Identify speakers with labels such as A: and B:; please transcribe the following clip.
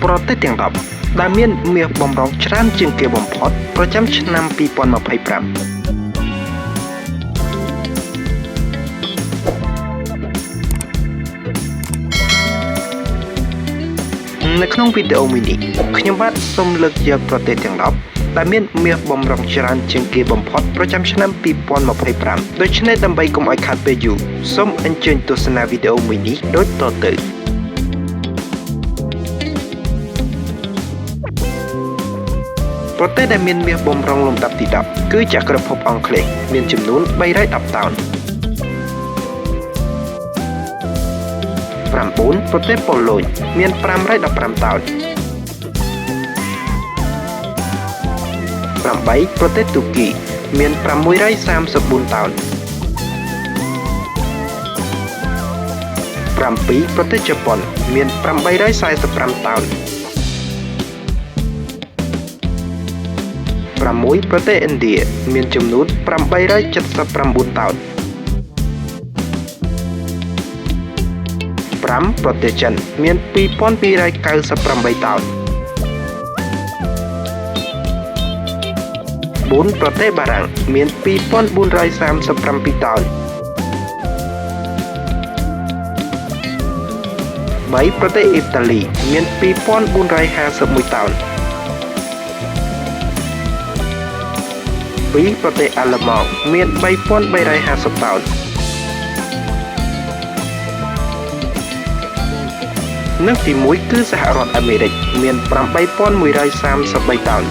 A: ប្រទេសទាំង10ដែលមានមាសបំរុងច្រើនជាងគេបំផុតប្រចាំឆ្នាំ2025នៅក្នុងវីដេអូមួយនេះខ្ញុំបាទសូមលើកយកប្រទេសទាំង10ដែលមានមាសបំរុងច្រើនជាងគេបំផុតប្រចាំឆ្នាំ2025ដូច្នេះដើម្បីកុំឲ្យខាតពេលយូរសូមអញ្ជើញទស្សនាវីដេអូមួយនេះដូចតទៅប្រទេសដែលមានមាសបំរុងលំដាប់ទី10គឺចក្រភពអង់គ្លេសមានចំនួន310តោន9ប្រទេសប៉ូឡូញមាន515តោន8ប្រទេសទូគីមាន634តោន7ប្រទេសជប៉ុនមាន845តោន6ប្រទេសឥណ្ឌាមានចំនួន879តោន5ប្រទេសចិនមាន2298តោន4ប្រទេសបារាំងមាន2437តោន3ប្រទេសអ៊ីតាលីមាន2451តោន2ប្រទេសអាល្លឺម៉ង់មាន3350តោននិងទី1គឺសហរដ្ឋអាមេរិកមាន8133តោន